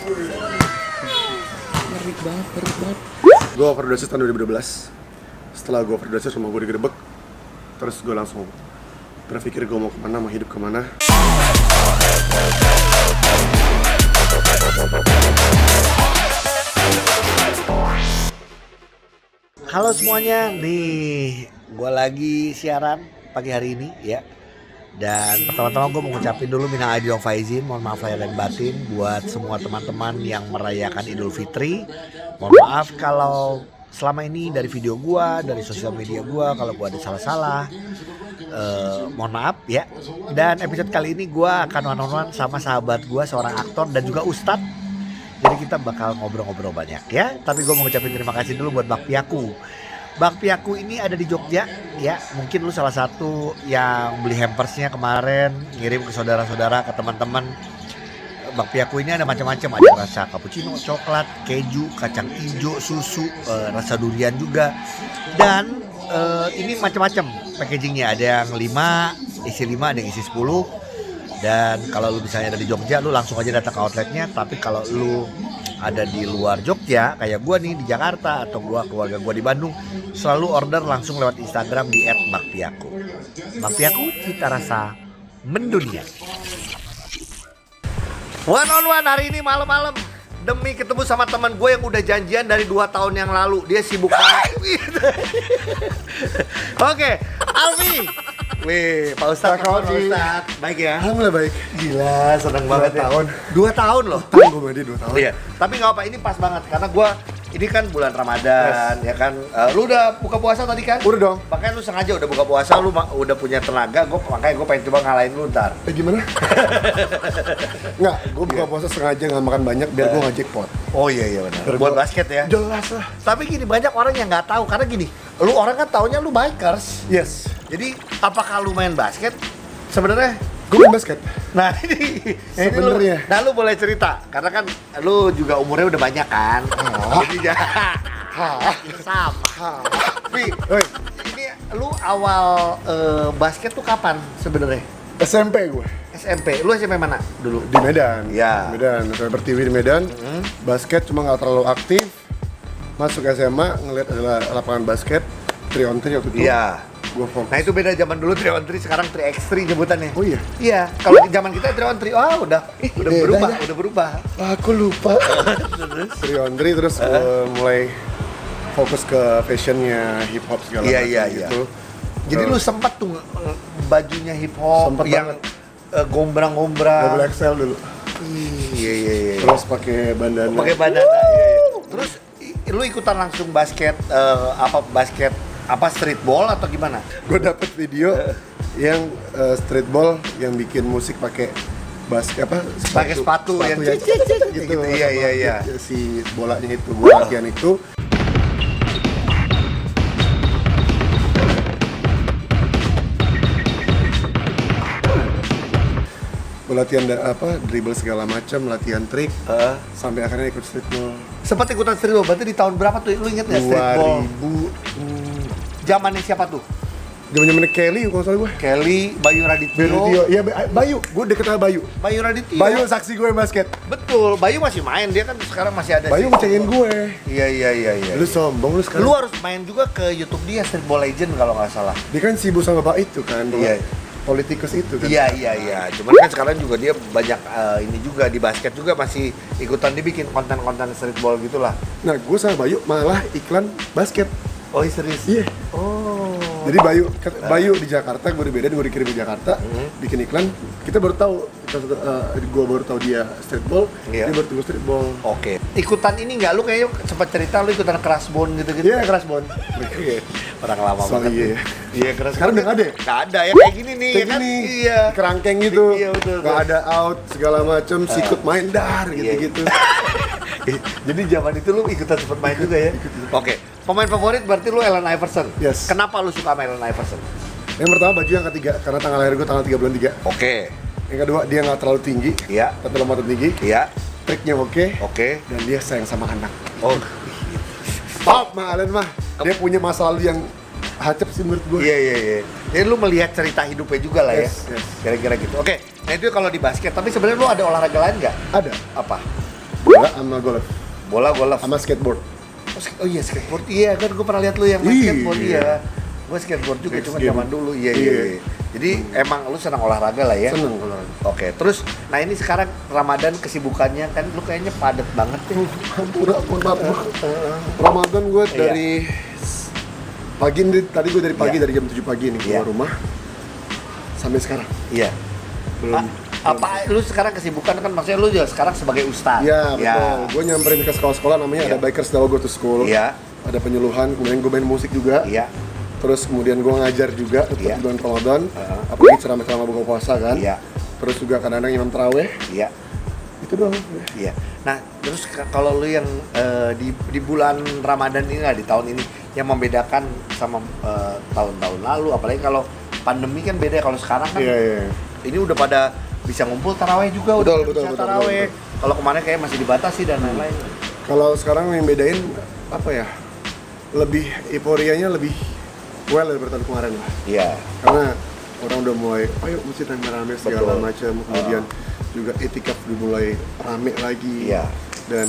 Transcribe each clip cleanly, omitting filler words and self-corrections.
Ngeri banget, ngeri banget. Gue overdosis tahun 2012. Setelah gue overdosis, rumah gue digerebek. Terus gue langsung berpikir gue mau kemana, mau hidup kemana. Halo semuanya, nih gue lagi siaran pagi hari ini ya. Dan pertama-tama gue mau ngucapin dulu minal aidin wal faizin, mohon maaf lahir dan batin buat semua teman-teman yang merayakan Idul Fitri. Mohon maaf kalau selama ini dari video gue, dari sosial media gue, kalau gue ada salah-salah, mohon maaf ya. Dan episode kali ini gue akan one-on-one sama sahabat gue, seorang aktor dan juga ustadz. Jadi kita bakal ngobrol-ngobrol banyak ya. Tapi gue mau ngucapin terima kasih dulu buat Bak Piaku. Bak Piaku ini ada di Jogja ya. Mungkin lu salah satu yang beli hampersnya kemarin, ngirim ke saudara-saudara, ke teman-teman. Bak Piaku ini ada macam-macam, ada rasa cappuccino, coklat, keju, kacang hijau, susu, rasa durian juga. Dan ini macam-macam packagingnya, ada yang 5, isi 5, ada yang isi 10. Dan kalau lu misalnya ada di Jogja, lu langsung aja datang ke outletnya. Tapi kalau lu ada di luar Jogja, kayak gua nih di Jakarta atau keluarga gua di Bandung, selalu order langsung lewat Instagram di @bakpiaku. Bakpiaku, cita rasa mendunia. One on one hari ini malam-malam demi ketemu sama teman gue yang udah janjian dari 2 tahun yang lalu. Dia sibuk banget. Oke, Alfi. Wih, Pak Ustadz, Pak Ustadz. Baik ya? Alhamdulillah baik. Gila, seneng banget ya. 2 tahun. 2 tahun loh. Tahun gue mandi 2 tahun. Iya, tapi nggak apa, ini pas banget karena gue ini kan bulan Ramadan, ya kan. Lu udah buka puasa tadi kan? Udah dong. Makanya lu sengaja udah buka puasa, lu udah punya tenaga. Makanya gue pengen coba ngalahin lu ntar. Gimana? Nggak, gue buka puasa sengaja nggak makan banyak biar gue nggak jackpot. Oh iya benar. Buat basket ya. Jelas lah. Tapi gini, banyak orang yang nggak tahu karena gini, lu orang kan taunya lu bikers. Yes. Jadi apakah lu main basket? Sebenarnya Gue main basket. nah ini Sebenarnya. nah lu boleh cerita karena kan lu juga umurnya udah banyak kan. Jadi sama. Tapi Oi, ini lu awal basket tuh kapan sebenarnya? SMP gue. SMP. Lu SMP mana dulu? Di Medan. Ya. Medan. Saya Pertiwi di Medan. Basket cuma nggak terlalu aktif. Masuk SMA ngeliat ada lapangan basket 3-on-3 waktu itu. Iya. Gue fokus. Nah itu beda zaman dulu 3-on-3, sekarang 3x3 nyebutannya. Oh iya. Iya, kalau di zaman kita 3-on-3, udah berubah, udah berubah. Aku lupa. 3-on-3 terus mulai fokus ke fashionnya, hip hop segala macam Iya. gitu. Jadi lu sempat tuh bajunya hip hop Sempet yang gombrang-gombrang. Double XL dulu. Iya. Terus pakai bandana. Pakai bandana. Iya. Terus lu ikutan langsung basket basket streetball atau gimana? Gue dapet video yang streetball yang bikin musik pakai basket Pakai sepatu yang yang gitu. Iya. Si bolanya itu, bola latihan itu. Gue latihan dribble segala macam, latihan trik, sampai akhirnya ikut streetball. Sempat ikutan streetball, berarti di tahun berapa tuh? Lu inget nggak streetball? 2000. Zamannya siapa tuh? Zaman-zaman Kelly kalau salah gue. Kelly, Bayu Radityo. Iya, Bayu. Gue deket sama Bayu. Bayu Radityo. Bayu saksi gue basket. Betul, Bayu masih main, dia kan sekarang masih ada. Bayu ngecengin gue. Iya. Lu sombong lu sekarang. Lu harus main juga ke YouTube dia, Streetball Legend kalau nggak salah. Dia kan sibuk sama Pak itu kan. Iya. Politikus itu kan. Iya. Cuman kan sekarang juga dia banyak ini juga di basket juga masih ikutan, dia bikin konten-konten streetball gitulah. Nah, gue sama Bayu malah iklan basket. Oh, serius? Iya. Oh. Jadi Bayu di Jakarta, gue di Medan, gue dikirim ke Jakarta, bikin iklan. Kita baru tahu, gue baru tahu dia streetball, Iya. dia baru tahu streetball. Oke. Ikutan ini nggak, lu kayaknya sempat cerita lu ikutan Kerasbon gitu-gitu. Iya, Kerasbon. Orang lama Soal banget. iya. Iya, keras. Sekarang udah nggak ada ya? Nggak ada ya, kayak gini nih. Kayak ya kan? gini, Iya. kerangkeng gitu, Iya, betul. nggak ada out segala macam, sikut main dar gitu-gitu. Jadi zaman itu lu ikutan sempat main juga ya? Oke. Pemain favorit berarti lu Allen Iverson. Yes. Kenapa lu suka sama Allen Iverson? Yang pertama baju yang ketiga, karena tanggal lahir gue tanggal 3 bulan 3. Oke. Yang kedua dia nggak terlalu tinggi, Iya. tapi lompatan tinggi, Iya. triknya oke, Oke. dan dia sayang sama anak. Oh. Top mah Allen mah, dia punya masa lalu yang hacep sih menurut gue. Iya. Jadi lu melihat cerita hidupnya juga lah Yes. ya. Kira-kira gitu. Oke. Nah itu kalau di basket, tapi sebenarnya lu ada olahraga lain nggak? Ada. Apa? Bola sama golf. Bola golf. Sama skateboard. Oh iya skateboard, iya kan gue pernah lihat lu yang main Iya. skateboard iya. Gue skateboard juga Next cuma game. zaman dulu, iya. Iya. Jadi emang lu senang olahraga lah ya? Seneng olahraga. Oke, terus nah ini sekarang Ramadan kesibukannya kan lu kayaknya padat banget ya. Mohon maaf. Ramadan gue Iya. dari pagi nih, tadi gue dari pagi Iya. dari jam 7 pagi nih Iya. keluar rumah sampai sekarang. Iya. Belum. Apa lu sekarang kesibukan kan maksudnya lu juga sekarang sebagai ustaz? Iya betul. Gue nyamperin ke sekolah-sekolah namanya Iya. ada Bikers Dawa Go to School. Iya. Ada penyuluhan, kemudian gue main musik juga. Iya. Terus kemudian gue ngajar juga tetap Iya. di bulan Ramadan. Heeh. Apalagi ceramah-ceramah buka puasa kan. Iya. Terus juga kadang-kadang imam taraweh. Iya. Itu doang. Iya. Nah, terus kalau lu yang di bulan Ramadan ini lah di tahun ini yang membedakan sama tahun-tahun lalu, apalagi kalau pandemi kan beda. Kalau sekarang kan Iya. ini udah pada bisa ngumpul taraweh juga, Betul, udah betul, bisa betul, taraweh. betul. Kalau kemarin kayak masih dibatasi dan lain-lain. Kalau sekarang yang bedain apa ya? Lebih euforianya lebih well daripada tahun kemarin lah. Iya. Karena orang udah mulai ayo masjid rame-rame segala Betul. macam, kemudian juga etikaf dimulai rame lagi. Iya. Dan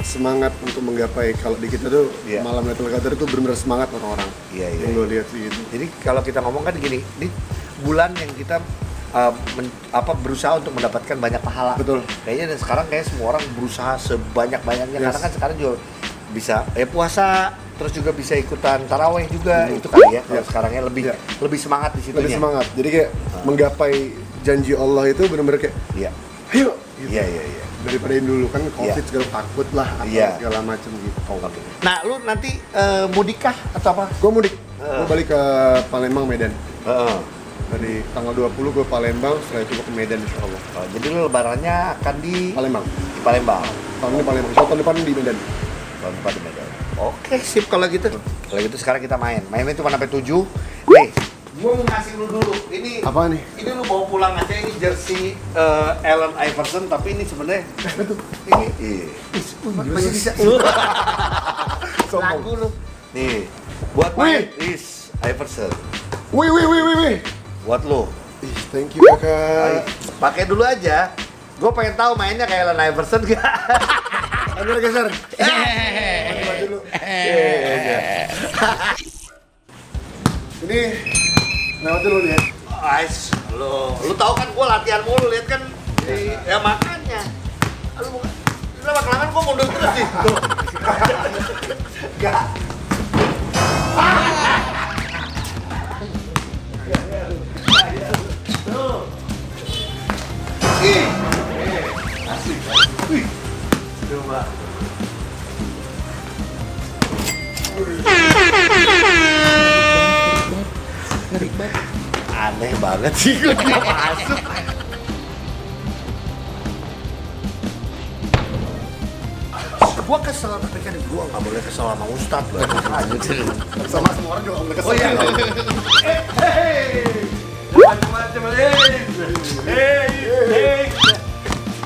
semangat untuk menggapai kalau di kita tuh Iya. malam Lailatul Qadar tuh benar-benar semangat orang-orang. Iya, iya. Yang gue lihat sih itu. Jadi kalau kita ngomong kan gini, ini bulan yang kita berusaha untuk mendapatkan banyak pahala. Betul. Kayaknya dan sekarang kayak semua orang berusaha sebanyak-banyaknya Yes. karena kan sekarang juga bisa puasa, terus juga bisa ikutan taraweh juga itu kali ya. Kalau Iya. sekarangnya lebih Iya. lebih semangat di situnya. Lebih semangat. Jadi kayak menggapai janji Allah itu benar-benar kayak Iya. ayo gitu. Iya, iya, iya. Daripada yang dulu kan Covid Iya. segala takut lah atau Iya. segala macam gitu. Nah, lu nanti mudikah atau apa? Gue mudik. Gue balik ke Palembang, Medan. Heeh. Dari tanggal 20 gue Palembang, setelah itu gue ke Medan insya Allah. Oh, jadi lu lebarannya akan di Palembang. Palembang. Tahun ini Palembang. Tahun depan di Medan. Tahun depan di Medan. Oke, sip kalau gitu. Kalau gitu sekarang kita main. Mainnya cuma sampai 7. Nih, gua mau ngasih lu dulu. Ini Apa nih? Ini lu bawa pulang aja, ini jersey Allen Iverson, tapi ini sebenarnya ini masih bisa. Sombong. Lagu lu. Nih, buat main is Iverson. Wih. Buat lu. Ih, thank you Ayo, kakak. pakai dulu aja. Gue pengen tahu mainnya kayak Allen Iverson gak? Ayo geser. Maju dulu. Ini lewat dulu nih ya. Ais, lu tahu kan gue latihan mulu, lihat kan? Ya makanya. Lu lama-kelamaan gue mundur terus sih. Tuh. Gak. Ih. Asik. Wih. Coba. Ngeri banget. Aneh banget sih gue nggak masuk. Gua kesel, tapi kan gua nggak boleh kesel sama Ustadz loh. Sama semua orang juga boleh kesel. Oh iya. Macam-macam.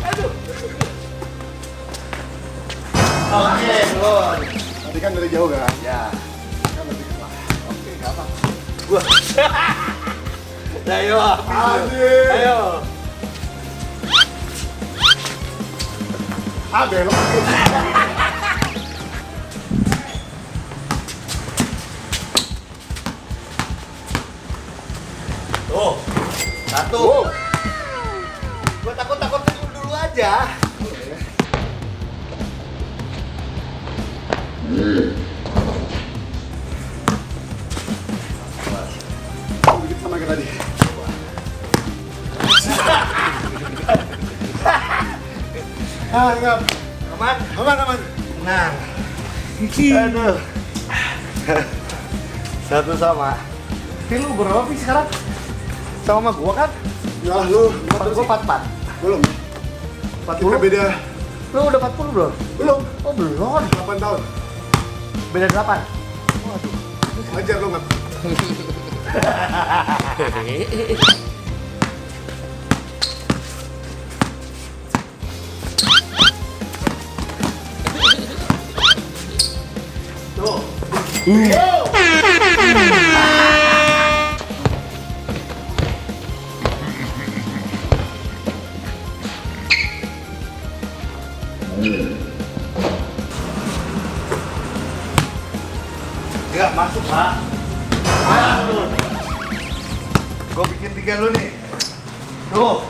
Aduh. Oke, belum. Tadi kan dari jauh kan. Ya. Kan lebih kesel. Oke, gampang. Gua. Ayo, Aduh. ayo. Ah, belok. Tuh, satu. Wow. Gua takut dulu aja. Dikit sama kayak tadi. Enggak. Aman? Aman. Tenang. Aduh. Satu sama. Tapi lu berapa sih sekarang? Sama gua kan? Ya lah lu. Gua 44. Belum. 40? Kita beda. Lu udah 40 belum? Belum. Oh belum. 8 tahun. Beda 8. Ajar lu nggak? Tuh. Enggak masuk, Pak. Aduh. Gue bikin 3 lu nih. Tuh.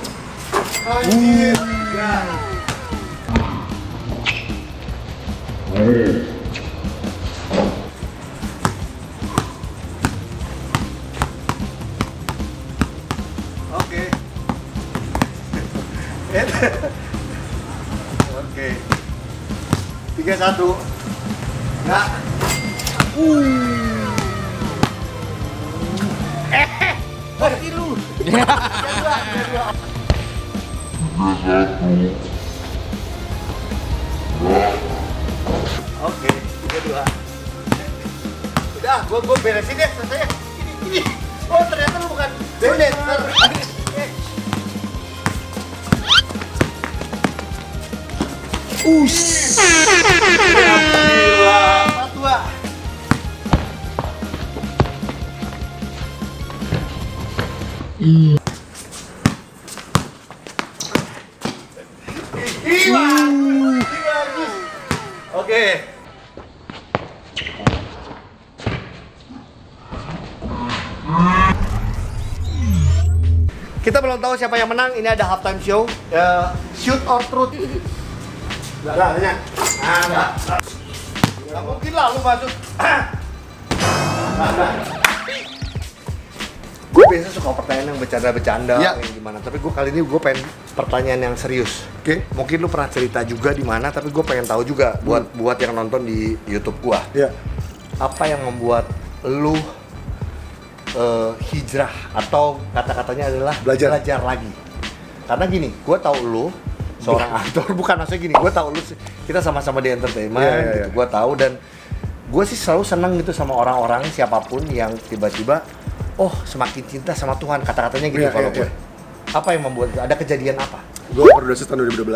Anjir. 3. Oke. Oke. 3-1. Nah. Mati lu. Oke, 3-2. Udah, gua beresin deh, selesai. Ini. Oh, ternyata lu bukan dancer. Gila, 4-2. Bagus. Oke. Kita belum tahu siapa yang menang. Ini ada halftime show. Shoot or truth. Enggak, enggak. Enggak mungkin lah lu masuk. Gue biasa suka pertanyaan yang bercanda-bercanda, Ya. yang gimana. Tapi gue kali ini gue pengen pertanyaan yang serius. Oke. Mungkin lu pernah cerita juga di mana, tapi gue pengen tahu juga buat yang nonton di YouTube gua. Ya. Apa yang membuat lu hijrah atau kata-katanya adalah Belajar lagi? Karena gini, gue tahu lu seorang aktor, bukan maksudnya gini, gue tahu lu kita sama-sama di entertainment, gitu. Gue tahu dan gue sih selalu senang gitu sama orang-orang siapapun yang tiba-tiba semakin cinta sama Tuhan, kata-katanya gitu kalau gue. Apa yang membuat ada kejadian apa? Gue overdose tahun 2012.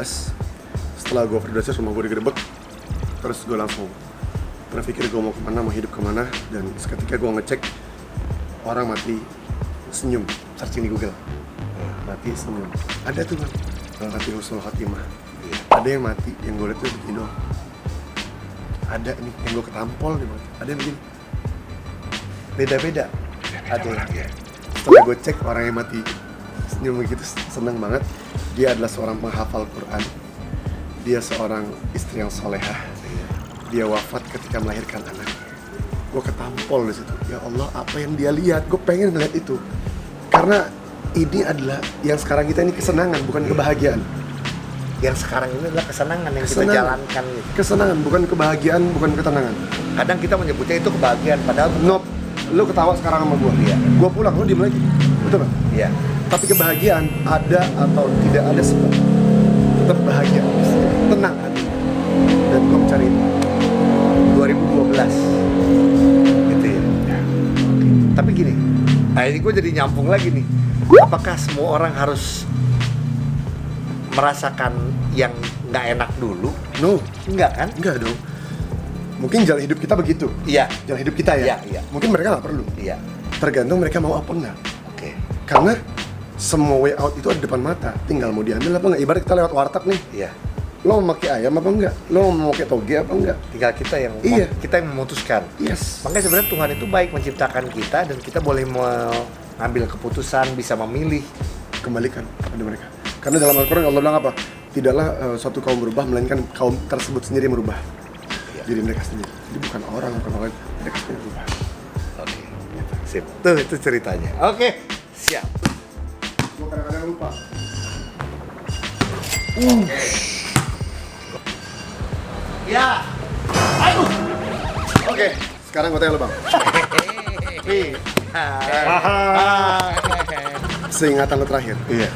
Setelah gue overdose, rumah gue digerebek. Terus gue langsung berpikir gue mau kemana, mau hidup kemana. Dan seketika gue ngecek orang mati senyum, searching di Google. Mati senyum. Ada tuh kan, mati husnul khatimah. Ada yang mati, yang gue lihat tuh begini doang. Ada nih, yang gue ketampol nih, ada yang begini. Beda-beda. Ada yang setelah gue cek orang yang mati senyum begitu, seneng banget. Dia adalah seorang penghafal Quran. Dia seorang istri yang solehah. Dia wafat ketika melahirkan anaknya. Gue ketampol di situ. Ya Allah, apa yang dia lihat? Gue pengen ngeliat itu. Karena ini adalah yang sekarang kita ini kesenangan, bukan kebahagiaan. Yang sekarang ini adalah kesenangan yang kita Kesenangan. jalankan. Kesenangan, bukan kebahagiaan, bukan ketenangan. Kadang kita menyebutnya itu kebahagiaan, padahal Nope. Lu ketawa sekarang sama gue. Iya. Gue pulang, lu diem lagi. Betul gak? Iya. Tapi kebahagiaan ada atau tidak ada sebab. Tetap bahagia, tenang hati. Dan gue mencari itu. 2012 gitu ya. Tapi gini, nah ini gue jadi nyambung lagi nih. Apakah semua orang harus merasakan yang nggak enak dulu? No, Enggak kan? enggak dong. Mungkin jalan hidup kita begitu. Iya. Jalan hidup kita ya. Iya. Mungkin mereka nggak perlu. Iya. Tergantung mereka mau apa enggak. Oke. Karena semua way out itu ada di depan mata. Tinggal mau diambil apa enggak. Ibarat kita lewat warteg nih. Iya. Lo mau pakai ayam apa enggak? Lo mau pakai toge apa enggak? Tinggal kita yang Iya. kita yang memutuskan. Yes. Makanya sebenarnya Tuhan itu baik menciptakan kita dan kita boleh mengambil keputusan, bisa memilih. Kembalikan pada mereka. Karena dalam Al-Quran Allah bilang apa? Tidaklah suatu kaum berubah, melainkan kaum tersebut sendiri yang merubah. Jadi mereka sendiri. Jadi bukan orang lain, mereka sendiri berubah. Oke. Sip. Tuh itu ceritanya. Oke. Siap. Gue kadang-kadang lupa. Ya. Aduh. Oke, sekarang gue tanya lo bang. Seingatan lo terakhir. Iya.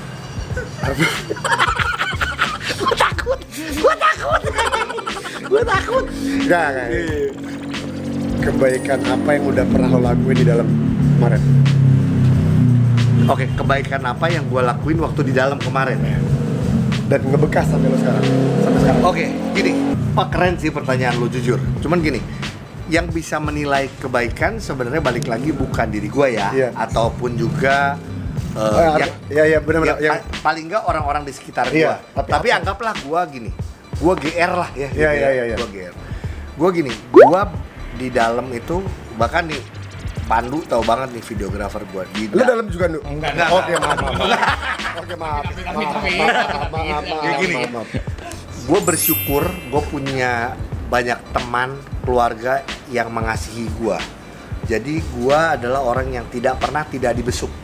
Gue takut. Enggak. Kebaikan apa yang udah pernah lo lakuin di dalam kemarin? Oke, kebaikan apa yang gue lakuin waktu di dalam kemarin ya? Dan ngebekas sampai lo sekarang. Sampai sekarang. Oke, gini. Pak, keren sih pertanyaan lo, jujur. Cuman gini, yang bisa menilai kebaikan sebenarnya balik lagi bukan diri gue ya, Iya. ataupun juga Ya benar-benar. paling nggak orang-orang di sekitar gue. Iya, Tapi anggaplah gue gini, Gue GR lah ya. Iya. Gue GR. Gue gini, gue di dalam itu bahkan nih Pandu tahu banget nih videografer gue. Lu dalam juga Nu? Enggak. Oke, maaf. Oke, maaf. Kayak gini. Gue bersyukur gue punya banyak teman, keluarga yang mengasihi gue. Jadi gue adalah orang yang tidak pernah tidak dibesuk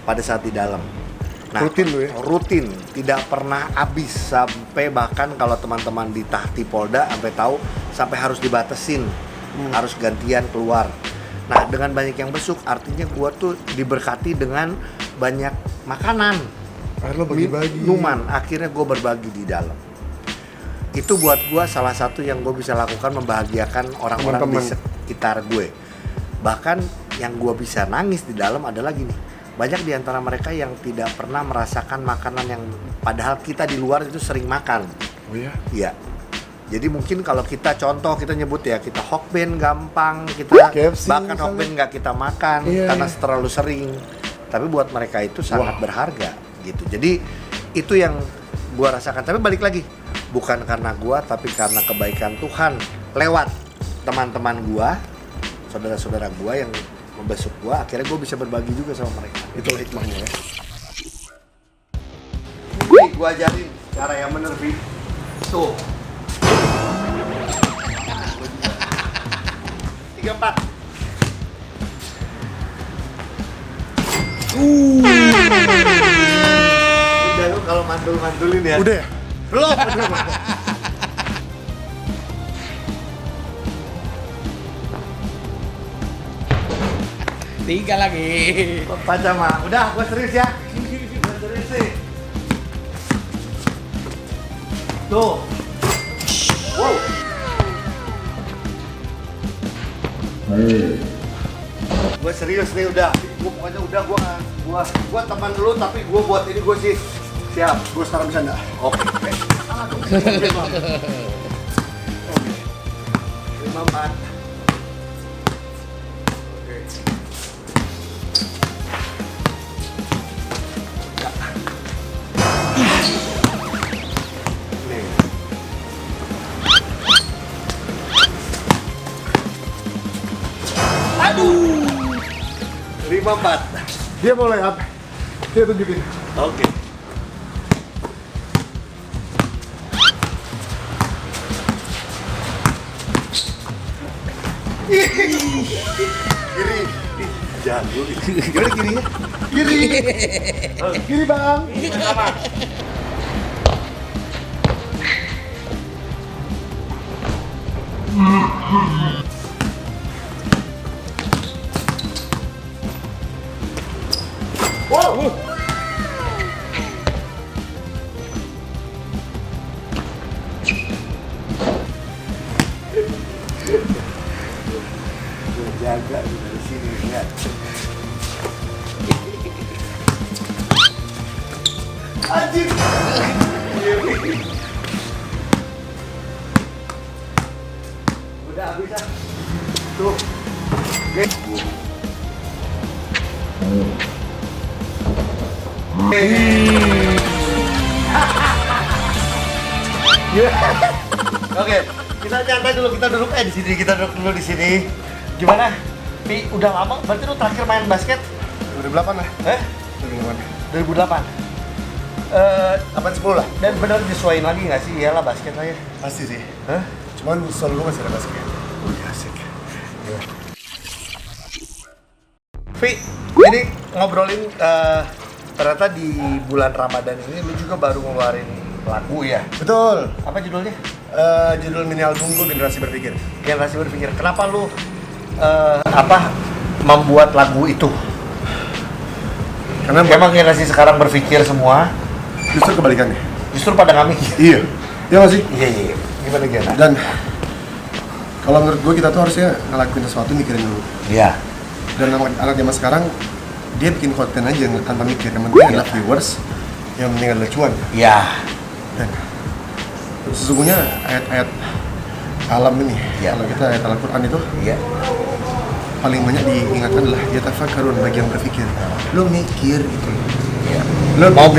pada saat di dalam. Rutin lu ya? Rutin, tidak pernah habis sampai bahkan kalau teman-teman di Tahti Polda sampai tahu sampai harus dibatasin, harus gantian keluar. Nah dengan banyak yang besuk artinya gue tuh diberkati dengan banyak makanan, Lo bagi-bagi. minuman. Akhirnya gue berbagi di dalam. Itu buat gue salah satu yang gue bisa lakukan membahagiakan orang-orang di Teman-teman. sekitar gue. Bahkan yang gue bisa nangis di dalam adalah gini. Banyak di antara mereka yang tidak pernah merasakan makanan yang padahal kita di luar itu sering makan. Oh iya? Iya. Jadi mungkin kalau kita contoh kita nyebut ya kita hokben gampang, kita KFC bahkan misalnya. hokben nggak kita makan karena terlalu sering. Tapi buat mereka itu sangat berharga gitu. Jadi itu yang gua rasakan. Tapi balik lagi, bukan karena gua tapi karena kebaikan Tuhan lewat teman-teman gua, saudara-saudara gua yang membesuk gua, akhirnya gua bisa berbagi juga sama mereka. Itulah hikmahnya ya. Nih, gua ajarin cara yang bener, Bi. Tuh. 34. Udah lu kalau mandul-mandulin ya. Udah ya? Belum. Tiga lagi. Pajama. Udah, gua serius ya. Gua serius sih. Tuh. Wow. Gue serius nih udah. Gue pokoknya udah gua teman dulu tapi gua buat ini gua sih siap. Gue sekarang bisa enggak? Oke. Salah dong. Oke, Bang. Oke. 54. Oke. Nih. Aduh. 54. Dia mulai apa? Dia tunjukin. Oke. Kiri. Jago. Gimana kirinya? Kiri. Kiri bang. Sama. Wow. Gue jaga dari sini lihat. Anjir. Udah habis ah. Tuh. Oke. Oke, kita nyantai dulu, kita duduk di sini, kita duduk dulu di sini. Gimana? Pi, udah lama, berarti lu terakhir main basket? 2008 lah. 2008. 2008. 8-10 lah. Dan benar disesuaiin lagi nggak sih? Iyalah basket lah ya. Pasti sih. Hah? Cuman soal gue masih ada basket. Oh iya asik. Vi, ini ngobrolin ternyata di bulan Ramadan ini lu juga baru ngeluarin lagu ya. Betul. Apa judulnya? Judul mini album gue Generasi Berpikir. Generasi Berpikir. Kenapa lu membuat lagu itu? Karena Memang generasi sekarang berpikir semua, justru kebalikannya. justru pada nggak mikir. Iya. Iya nggak sih? Iya. Gimana Gena? Dan kalau menurut gue kita tuh harusnya ngelakuin sesuatu mikirin dulu. Iya. Dan anak zaman sekarang dia bikin konten aja tanpa mikir. Yang penting adalah viewers, yang penting adalah cuan. Iya. Dan sesungguhnya ayat-ayat alam ini, Ya. kalau kita ayat Al-Quran itu Iya. paling banyak diingatkan adalah ya tafakkarun bagi yang berpikir. Lo mikir gitu. Iya. Lo Mau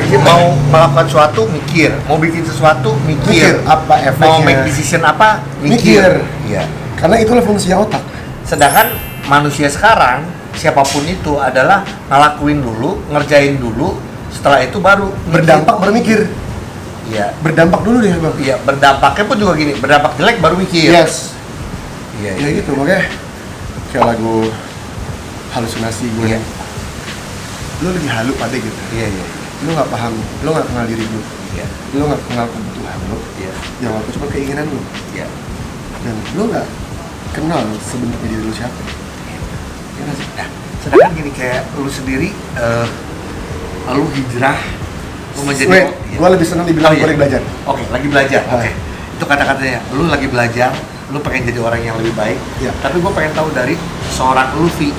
melakukan sesuatu mikir, mau bikin sesuatu mikir, apa efeknya, mau make decision apa mikir. Iya. Karena itulah fungsinya otak. Sedangkan manusia sekarang siapapun itu adalah ngelakuin dulu, ngerjain dulu, setelah itu baru Berdampak baru mikir. Iya. Berdampak dulu deh bang. Iya, berdampaknya pun juga gini, berdampak jelek baru mikir. Yes. Iya. Ya gitu, makanya kayak lagu halusinasi gue. Iya. Lu lagi halu pada gitu. Iya, iya. Lu nggak paham, lu nggak kenal diri lu. Iya. Lu nggak kenal kebutuhan lu. Iya. Yang waktu cuma keinginan lu. Iya. Dan lu nggak kenal sebenarnya diri lu siapa. Ya nggak sih? Nah, sedangkan gini kayak lu sendiri, lu hijrah, lu menjadi. Wait, gue lebih senang dibilang gue lagi belajar. Oke, lagi belajar. Oke. Itu kata-katanya. Lu lagi belajar, lu pengen jadi orang yang lebih baik. Iya. Tapi gue pengen tahu dari seorang Luffy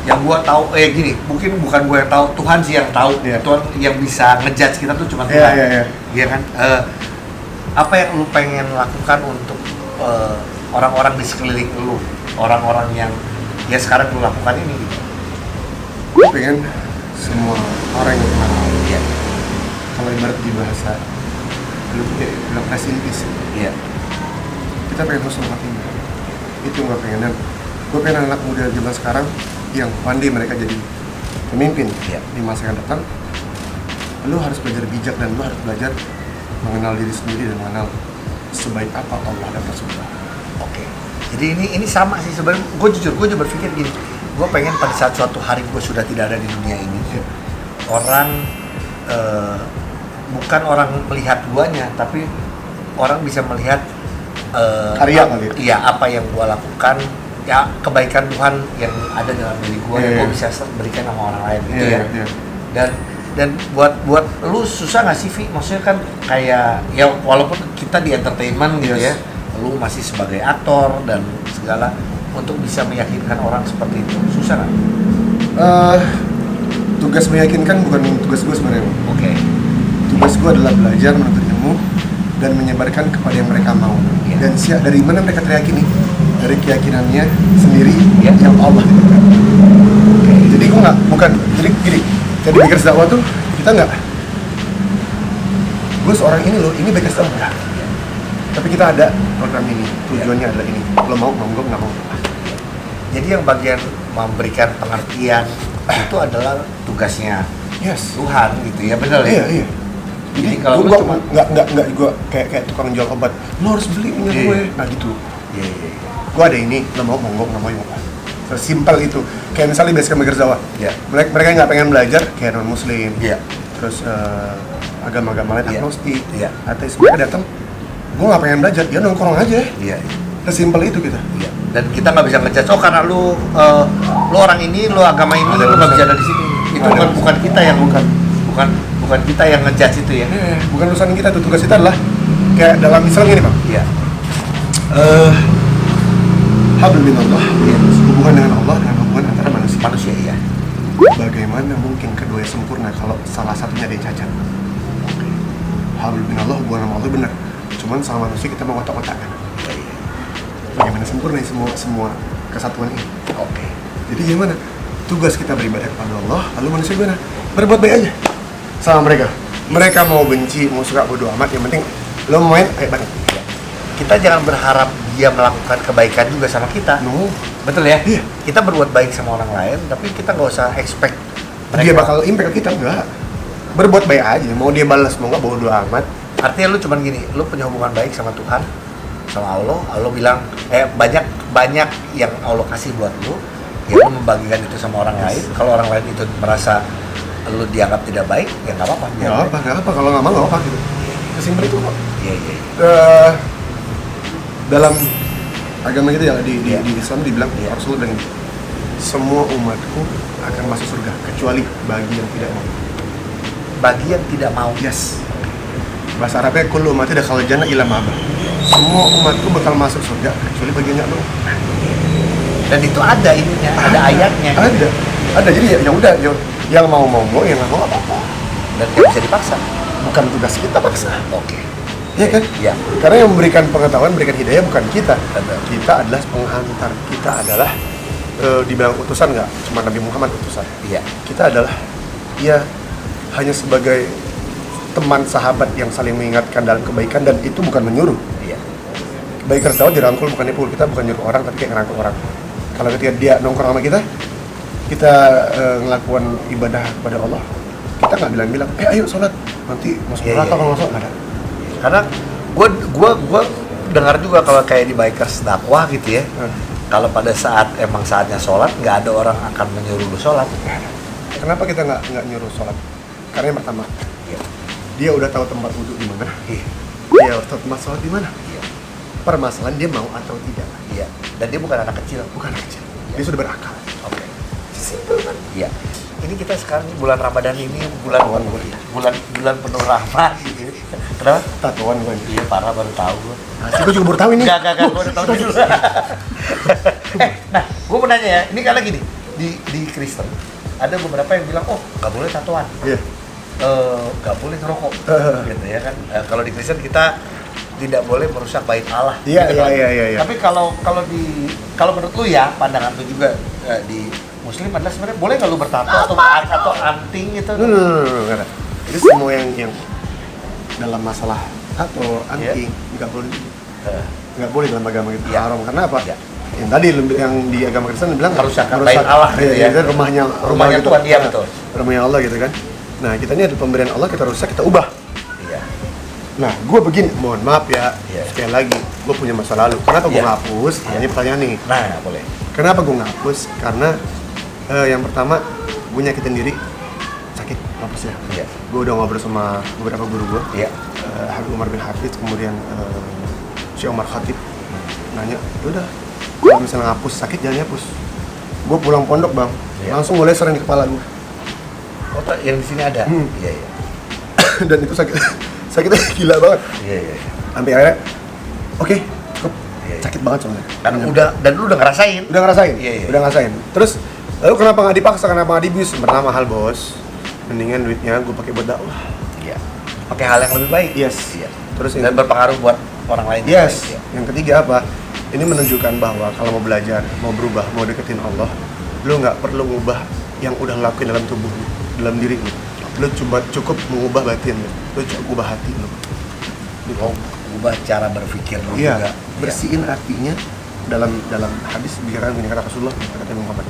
yang gue tahu, gini, mungkin bukan gue yang tahu, Tuhan sih yang tahu. Iya. Tuhan yang bisa ngejudge kita tuh cuma Iya, Tuhan. iya. Iya kan? Apa yang lu pengen lakukan untuk orang-orang di sekeliling lu, orang-orang yang ya sekarang lu lakukan ini gitu? Gue pengen semua orang yang kenal. Iya. Kalau ibarat di bahasa lu kayak bilang rest in peace. Iya. Kita pengen husnul khotimah. Itu gue pengen. Dan gue pengen anak muda zaman sekarang yang pandai mereka jadi pemimpin. Iya. Di masa yang datang. Lu harus belajar bijak dan lu harus belajar mengenal diri sendiri dan mengenal sebaik apa Allah dan Rasulullah. Oke. Jadi ini sama sih sebenarnya. Gue jujur, gue juga berpikir gini. Gue pengen pada saat suatu hari gue sudah tidak ada di dunia ini, orang bukan orang melihat guanya, tapi orang bisa melihat Karya kali. Iya, apa yang gue lakukan, ya kebaikan Tuhan yang ada dalam diri gue, yang gue bisa berikan sama orang lain gitu ya. Dan buat lu susah nggak sih, Vi? Maksudnya kan kayak ya walaupun kita di entertainment gitu ya, lu masih sebagai aktor dan segala, untuk bisa meyakinkan orang seperti itu susah nggak? Tugas meyakinkan bukan tugas gue sebenarnya. Oke. Tugas gue adalah belajar menuntut ilmu dan menyebarkan kepada yang mereka mau. Iya. Dan dari mana mereka teriyakini? Dari keyakinannya sendiri Iya. yang Allah titipkan. Jadi gue jadi gini, jadi Bakers Dakwah tuh kita nggak, gue seorang ini loh, ini Bakers Dakwah enggak. Tapi kita ada program ini, tujuannya adalah ini. Lo mau, gue nggak mau. Jadi yang bagian memberikan pengertian itu adalah tugasnya Yes. Tuhan gitu ya, benar ya? Iya. Jadi kalau lu gue cuma nggak gue kayak tukang jual obat. Lo harus beli punya gue. Nah gitu. iya. Gue ada ini, lo mau, gue nggak mau, ya apa. Sesimpel itu. Kayak misalnya Basecamp Bakers Dakwah. Iya. Mereka nggak pengen belajar kayak non muslim. Iya. Terus agama-agama lain, Iya. agnostik, Iya. ateis, mereka datang. Gue nggak pengen belajar, dia nongkrong aja. Iya. Sesimpel itu kita. Iya. Dan kita nggak bisa ngejudge, oh karena lu orang ini, lu agama ini, lu nggak bisa ada di sini. Itu bukan kita yang bukan kita yang ngejudge itu ya. Bukan urusan kita, tugas kita adalah kayak dalam Islam gini bang. Iya. Hablum minallah, Iya. hubungan dengan Allah dan hubungan antara manusia. Manusia iya. Bagaimana mungkin keduanya sempurna kalau salah satunya ada yang cacat? Hablum minallah, hubungan sama Allah benar. Cuman sama manusia kita mau otak-otakan. Iya. Bagaimana sempurna semua kesatuan ini? Oke. Jadi gimana? Tugas kita beribadah kepada Allah, lalu manusia gimana? Berbuat baik aja sama mereka. Mereka mau benci, mau suka, bodo amat. Yang penting lo mau main, ayo bareng. Kita jangan berharap dia melakukan kebaikan juga sama kita. No, Betul ya? Iya. Kita berbuat baik sama orang lain, tapi kita nggak usah expect dia bakal impact ke kita, enggak. Berbuat baik aja, mau dia balas, mau nggak, bodo amat. Artinya lu cuman gini, lu punya hubungan baik sama Tuhan, sama Allah. Allah bilang, banyak yang Allah kasih buat lu, ya lu membagikan itu sama orang lain. Kalau orang lain itu merasa lu dianggap tidak baik, ya nggak apa-apa. Nggak apa, kalau nggak mau nggak apa gitu. Sesimpel itu kok. Iya. Dalam agama kita ya di Islam dibilang, Rasulullah bilang, semua umatku akan masuk surga kecuali bagi yang tidak mau. Bagi yang tidak mau. Yes. Bahasa Arabnya kullu ummati dakhala jannah illa ma aba. Semua umatku bakal masuk surga kecuali bagi yang nggak mau. Dan itu ada ininya, ada ayatnya. Ada. Jadi ya udah, yang mau monggo, yang nggak mau apa-apa. Dan tidak bisa dipaksa. Bukan tugas kita paksa. Oke. Iya kan? Iya. Karena yang memberikan pengetahuan, memberikan hidayah bukan kita. Betul. Kita adalah penghantar. Kita adalah dibilang utusan nggak? Cuma Nabi Muhammad utusan. Iya. Kita adalah ya hanya sebagai teman sahabat yang saling mengingatkan dalam kebaikan, dan itu bukan menyuruh. Iya. Bikers dakwah dirangkul bukan dipukul. Kita bukan nyuruh orang tapi kayak ngerangkul orang. Kalau ketika dia nongkrong sama kita ngelakukan ibadah kepada Allah, kita nggak bilang-bilang, ayo sholat, nanti masuk neraka kalau masuk, nggak ada. Karena gue dengar juga kalau kayak di bikers dakwah gitu ya, kalau pada saat emang saatnya sholat, nggak ada orang akan menyuruh lu sholat. Kenapa kita nggak nyuruh sholat? Karena yang pertama, dia udah tahu tempat wudhu di mana, dia udah tahu tempat sholat di mana. Permasalahan dia mau atau tidak. Iya. Dan dia bukan anak kecil. Bukan anak kecil. Dia sudah berakal. Oke. Simpel kan? Iya. Ini kita sekarang bulan Ramadan ini bulan penuh rahmat gitu. Kenapa? Tatoan gue. Iya, parah, baru tahu gue. Masih gue juga baru tahu ini. Enggak, gue udah tahu dulu. Nah, gue mau nanya ya, ini kan lagi nih di Kristen ada beberapa yang bilang, oh nggak boleh tatoan, nggak boleh ngerokok, gitu ya kan. Kalau di Kristen kita tidak boleh merusak bait Allah. Iya. Tapi kalau menurut lu ya, pandangan lu juga di Muslim adalah sebenarnya boleh nggak lu bertato atau anting gitu? Nggak ada. Jadi semua yang dalam masalah tato, anting, nggak boleh dalam agama kita. Haram. Karena apa? Yang tadi yang di agama Kristen bilang merusak bait Allah gitu ya. Rumahnya Tuhan, gitu. Dia betul. Rumahnya Allah gitu kan. Nah, kita ini ada pemberian Allah, kita rusak, kita ubah. Iya. Nah, gue begini, mohon maaf ya, sekali lagi, gue punya masa lalu. Kenapa gue ngapus? Ini pertanyaan nih. Nah, boleh. Kenapa gue ngapus? Karena yang pertama, gue nyakitin diri, sakit, ngapus ya. Iya. Gue udah ngobrol sama beberapa guru gue. Iya. Habib Umar bin Hafiz, kemudian Syekh Umar Khatib nanya, udah, kalau misalnya ngapus sakit jangan hapus. Gue pulang pondok bang, langsung mulai sering di kepala gue. Oh, yang di sini ada. Iya. Dan itu sakitnya gila banget. Iya. Sampai akhirnya, oke, cukup. Sakit banget soalnya. Dan lu udah ngerasain. Udah ngerasain. Iya. Udah ngerasain. Terus, lalu kenapa nggak dipaksa? Kenapa nggak dibius? Pertama mahal bos. Mendingan duitnya gue pakai buat dakwah. Iya. Pakai hal yang lebih baik. Yes. Iya. Terus dan berpengaruh buat orang lain. Yes. Iya. Yang ketiga apa? Ini menunjukkan bahwa kalau mau belajar, mau berubah, mau deketin Allah, lu nggak perlu ngubah yang udah lakuin dalam tubuh lu, dalam diri lu. Lu cukup mengubah batin lu, lu cukup ubah hati lu. Ubah cara berpikir lu juga. Bersihin hatinya. Dalam hadis bicara gini kata Rasulullah, kata Muhammad.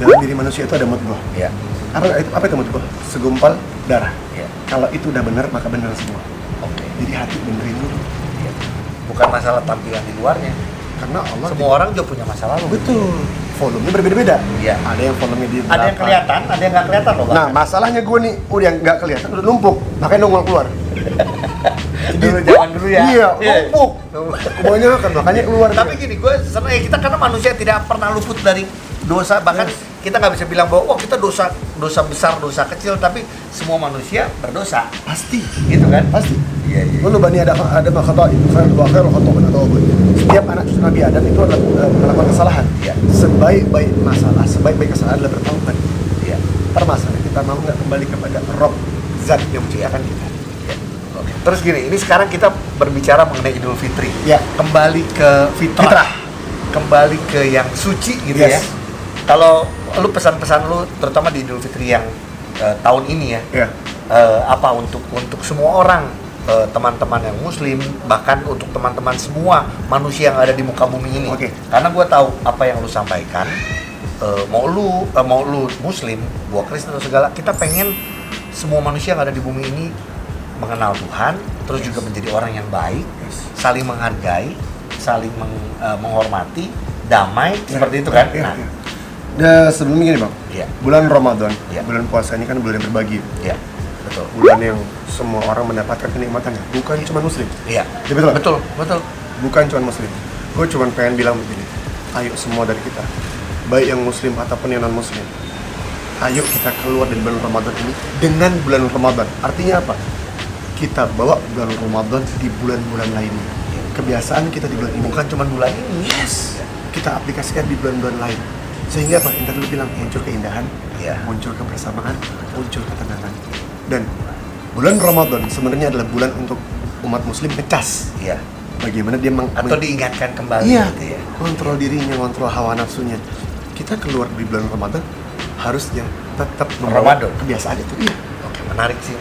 Dalam diri manusia itu ada mudghah. Iya. Apa itu mudghah? Segumpal darah. Iya. Kalau itu udah benar, maka benar semua. Oke. Jadi hati benerin dulu. Iya. Bukan masalah tampilan di luarnya. Karena Allah semua orang juga punya masa lalu. Betul. Volumenya berbeda-beda. Iya. Ada yang volumenya di ada yang kelihatan, ada yang nggak kelihatan loh. Nah, masalahnya gue nih udah nggak kelihatan, udah numpuk, makanya nongol keluar. Dulu zaman dulu ya. Iya, numpuk. Kebanyakan makanya keluar. Tapi gini, gue senang ya, kita karena manusia tidak pernah luput dari dosa, bahkan kita nggak bisa bilang bahwa kita dosa besar, dosa kecil, tapi semua manusia berdosa. Pasti, gitu kan? Pasti. Iya. Lu bani ada khata, khairul khata'un atau setiap anak cucu Nabi Adam itu adalah melakukan kesalahan. Iya. Sebaik-baik masalah, sebaik-baik kesalahan adalah bertaubat. Iya. Permasalahan kita mau nggak kembali kepada Rob Zat yang menciptakan kita. Iya. Oke. Terus gini, ini sekarang kita berbicara mengenai Idul Fitri. Ya. Kembali ke fitrah. Kembali ke yang suci gitu ya. Kalau lu pesan-pesan lu terutama di Idul Fitri yang tahun ini ya. Apa untuk semua orang, teman-teman yang muslim, bahkan untuk teman-teman semua manusia yang ada di muka bumi ini. Karena gue tahu apa yang lu sampaikan, mau lu muslim, gua Kristen atau segala, kita pengen semua manusia yang ada di bumi ini mengenal Tuhan, terus juga menjadi orang yang baik, saling menghargai, saling menghormati, damai, seperti itu kan. Nah, sebelumnya gini bang, bulan Ramadan, bulan puasa ini kan bulan yang berbagi. Iya. Betul. Bulan yang semua orang mendapatkan kenikmatannya, bukan cuma muslim. Iya. Betul. Bukan cuma muslim. Gue cuma pengen bilang begini, ayo semua dari kita, baik yang muslim ataupun yang non muslim, ayo kita keluar dari bulan Ramadan ini dengan bulan Ramadan. Artinya apa? Kita bawa bulan Ramadan di bulan-bulan lainnya. Kebiasaan kita di bulan ini. Bukan cuma bulan ini. Yes. Kita aplikasikan di bulan-bulan lain. Sehingga apa? Intan dulu bilang muncul keindahan, muncul kebersamaan, muncul ketenangan. Dan bulan Ramadan sebenarnya adalah bulan untuk umat muslim ngecas. Iya. Bagaimana dia atau diingatkan kembali gitu ya. Kontrol dirinya, kontrol hawa nafsunya. Kita keluar di bulan Ramadan harusnya tetap membawa kebiasaan itu. Iya. Menarik sih.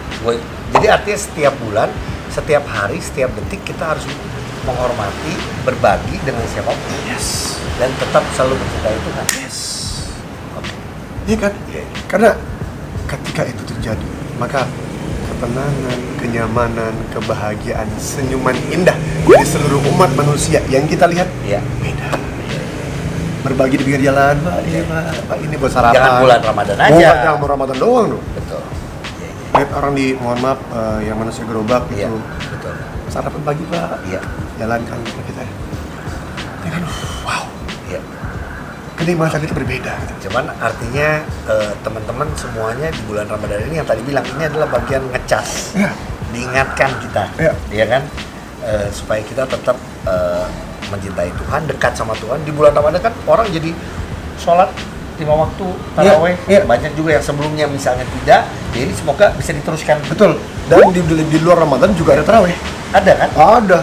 Jadi artinya setiap bulan, setiap hari, setiap detik kita harus menghormati, berbagi dengan siapapun. Yes. Dan tetap selalu mencintai Tuhan. Yes. Oke. Iya kan? Karena ketika itu terjadi, maka ketenangan, kenyamanan, kebahagiaan, senyuman indah dari seluruh umat manusia yang kita lihat beda. Berbagi di pinggir jalan, Pak, ini buat sarapan. Jangan bulan Ramadan aja. Jangan mau Ramadan doang dong. Betul. Lihat orang di, mohon maaf, yang manusia gerobak gitu. Iya, betul. Sarapan pagi, Pak. Iya. Jalankan kita. Ya kan, wow. Iya. Kenikmatan itu berbeda. Gitu. Cuman artinya teman-teman semuanya di bulan Ramadan ini yang tadi bilang ini adalah bagian ngecas, diingatkan kita, ya kan, supaya kita tetap mencintai Tuhan, dekat sama Tuhan. Di bulan Ramadan kan orang jadi sholat 5 waktu taraweh, banyak juga yang sebelumnya misalnya tidak. Jadi semoga bisa diteruskan. Betul. Dan di luar Ramadan juga ada taraweh. Ada kan? Ada.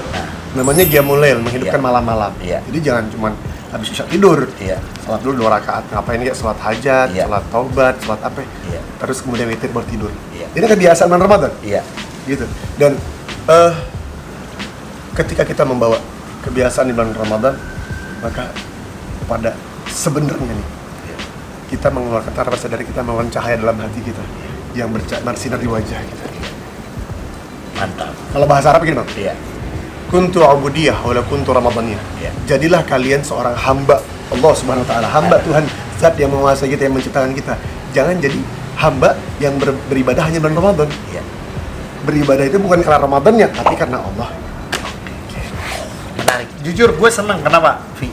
Namanya Qiyamul Lail, menghidupkan malam-malam. Jadi jangan cuman habis isya tidur. Salat dulu 2 rakaat. Ngapain ya? Salat hajat, salat taubat, salat apa? Terus kemudian witir baru tidur. Ini kebiasaan bulan Ramadan. Gitu. Dan ketika kita membawa kebiasaan di bulan Ramadan, maka pada sebenarnya nih kita mengeluarkan tanpa sadar, kita mengeluarkan cahaya dalam hati kita yang bersinar di wajah kita. Mantap. Kalau bahasa Arab gini, Bang? Kuntu ubudiyah wala kuntu ramadaniyah. Jadilah kalian seorang hamba Allah Subhanahu wa taala, hamba Tuhan, zat yang menguasai kita, yang menciptakan kita. Jangan jadi hamba yang beribadah hanya bulan Ramadan. Beribadah itu bukan karena Ramadannya, tapi karena Allah. Menarik. Jujur gue seneng. Kenapa, Vi?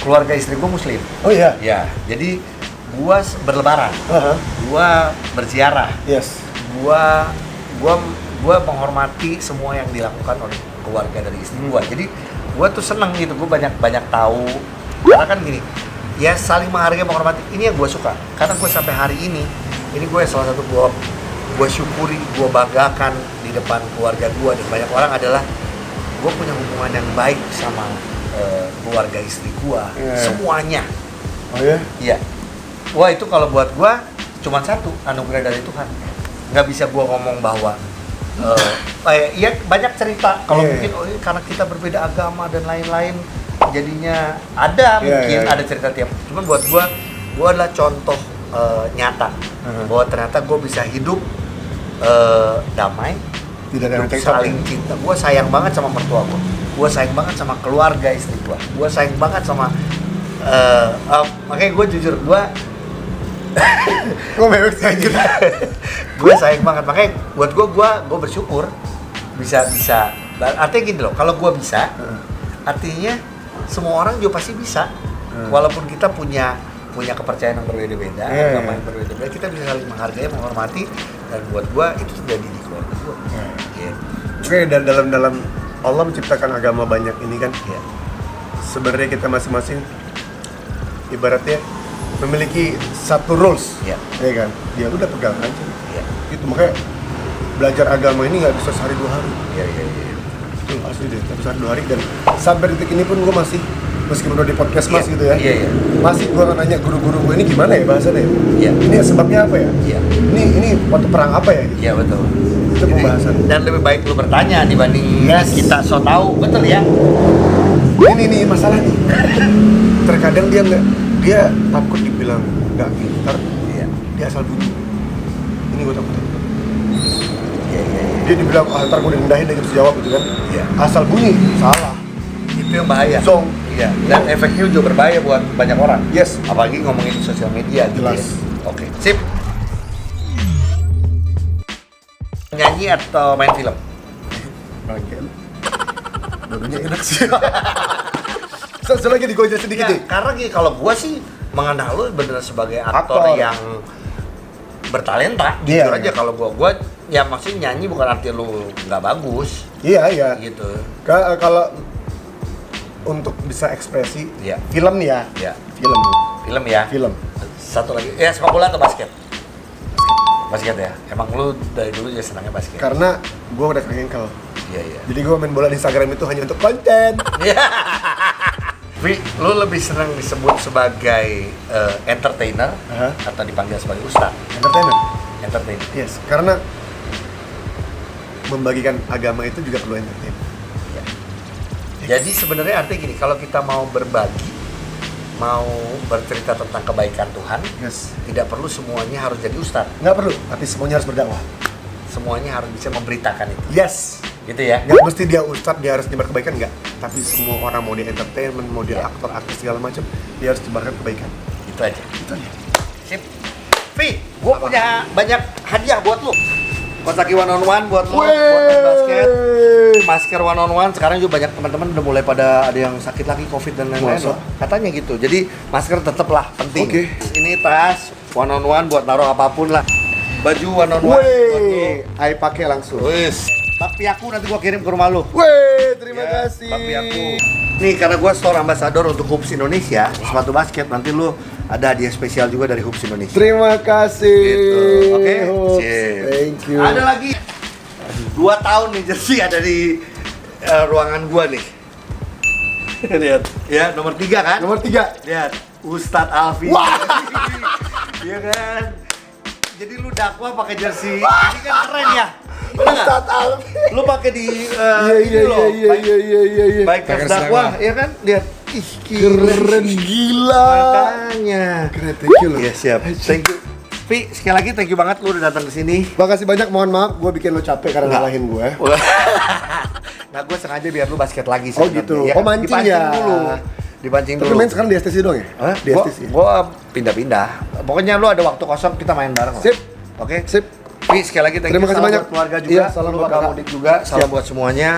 Keluarga istri gue muslim. Oh iya? Ya, jadi gue berlebaran, gue berziarah, gue menghormati semua yang dilakukan oleh keluarga dari istri gue. Jadi gue tuh seneng gitu, gue banyak tahu. Karena kan gini, ya saling menghargai, menghormati. Ini yang gue suka. Karena gue sampai hari ini gue salah satu gue syukuri, gue banggakan di depan keluarga gue dan banyak orang adalah gue punya hubungan yang baik sama keluarga istri gua, semuanya. Oh ya? Iya. Wah, itu kalau buat gua cuma satu, anugerah dari Tuhan. Nggak bisa gua ngomong bahwa ya banyak cerita kalau mungkin karena kita berbeda agama dan lain-lain jadinya ada mungkin ada cerita tiap. Cuman buat gua adalah contoh nyata bahwa ternyata gua bisa hidup damai, tidak ada saling cinta. Gua sayang banget sama mertua gua. Gue sayang banget sama keluarga istri gue sayang banget sama makanya gue jujur gue mewek aja. Gue sayang banget, makanya buat gue bersyukur bisa artinya gini loh, kalau gue bisa artinya semua orang juga pasti bisa, walaupun kita punya kepercayaan yang berbeda-beda, agama yang berbeda-beda, kita bisa saling menghargai, menghormati, dan buat gue itu terjadi di keluarga gue. Oke, dan dalam Allah menciptakan agama banyak ini kan, sebenarnya kita masing-masing ibaratnya memiliki satu rules, ya kan? Dia udah pegang aja, gitu. Makanya belajar agama ini nggak bisa sehari 2 hari. Itu asli deh, nggak bisa sehari 2 hari. Dan sampai detik ini pun gue masih, meskipun udah di podcast mas gitu ya, masih gue nanya guru-guru gue ini gimana ya bahasanya? Ini sebabnya apa ya? Ini waktu perang apa ya? Iya betul. Itu pembahasan. Dan lebih baik lu bertanya dibanding kita so tahu, betul ya? Ini masalah nih. Terkadang dia takut dibilang nggak pintar, dia asal bunyi. Ini gue takut. Dia dibilang ntar gue direndahin dia bisa jawab gitu kan? Asal bunyi, salah. Itu yang bahaya. Zong. Iya. Dan efeknya juga berbahaya buat banyak orang. Yes. Apalagi ngomongin sosial media. Jelas. Gitu ya. Oke. Sip. Nyanyi atau main film? Dua-duanya enak sih. Satu lagi digojek sedikit deh. Karena gini, kalau gua sih mengenal lu bener sebagai aktor yang bertalenta. Jujur aja kalau gua ya maksudnya nyanyi bukan arti lu nggak bagus. Iya. Gitu. Kalau untuk bisa ekspresi, film nih ya. Film ya. Film. Satu lagi, sepak bola atau basket? Basket ya? Emang lu dari dulu juga senangnya basket? Karena gue udah kengkel. Iya. Jadi gue main bola di Instagram itu hanya untuk konten. Vi, lu lebih senang disebut sebagai entertainer atau dipanggil sebagai ustaz? entertain. Yes, karena membagikan agama itu juga perlu entertain. Ya. Jadi sebenarnya artinya gini, kalau kita mau berbagi, mau bercerita tentang kebaikan Tuhan, Yes. tidak perlu semuanya harus jadi ustadz. Nggak perlu, tapi semuanya harus berdakwah. Semuanya harus bisa memberitakan itu. Yes. Gitu ya. Nggak mesti dia ustadz, dia harus nyebar kebaikan, nggak. Tapi semua orang mau dia entertainment, mau dia aktor, artis segala macam, dia harus nyebarkan kebaikan. Itu aja. Itu aja. Sip. Vi, gua punya banyak hadiah buat lu. Kosaki One on One buat lu, buat main basket. Masker One on One, sekarang juga banyak teman-teman udah mulai pada ada yang sakit lagi COVID dan lain-lain. Masa? Katanya gitu. Jadi masker tetaplah penting. Oke. Ini tas One on One buat naruh apapun lah. Baju One on One. buat lu. Ai pakai langsung. Wis. Tapi aku nanti gua kirim ke rumah lu. Terima Ya, kasih. Tapi aku. Nih karena gua store ambassador untuk Hoops Indonesia, sepatu basket, nanti lu ada hadiah spesial juga dari Hoops Indonesia. Terima kasih. Gitu. Oke. Hoops. Sip. Thank you. Ada lagi 2 tahun nih jersey ada di ruangan gua nih. Lihat, ya nomor 3 kan? Nomor 3. Lihat, Ustadz Alfi. Wah. Iya kan? Jadi lu dakwah pakai jersey, ini kan keren ya. Bener nggak? Ustadz Alfi. Lu pakai di Iya. baik Pakai dakwah, ya kan? Lihat, ih gila. Keren gila. Makanya. Keren, thank you loh. Iya siap. Thank you. Vi, sekali lagi thank you banget lu udah datang ke sini. Makasih banyak, mohon maaf gue bikin lo capek karena Enggak. ngalahin gue. Nah, gue sengaja biar lu basket lagi Oh sebenarnya. gitu. Ya Oh, kan? mancing Dipancing ya. dulu. Dipancing Tapi dulu. main sekarang di STC doang ya? Hah? Di STC. Gua pindah-pindah. Pokoknya lu ada waktu kosong kita main bareng lah. Sip. Oke. Sip. Vi, sekali lagi thank Terima you. kasih Salam banyak. buat keluarga juga. Iya, salam lu buat bakal kakak. mudik juga. Salam Siap. buat semuanya.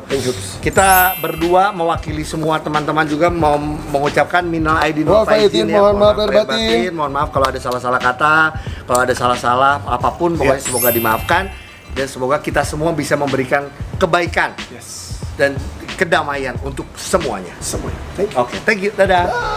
Thank you. Kita berdua mewakili semua teman-teman juga mau mengucapkan minal aidin wal Wal faizin, faizin ya. mohon maaf lahir lahir batin. Mohon maaf kalau ada salah-salah kata, kalau ada salah-salah apapun, pokoknya semoga dimaafkan dan semoga kita semua bisa memberikan kebaikan Yes. dan kedamaian untuk semuanya. Semuanya. Thank you. Oke, thank you. Dadah.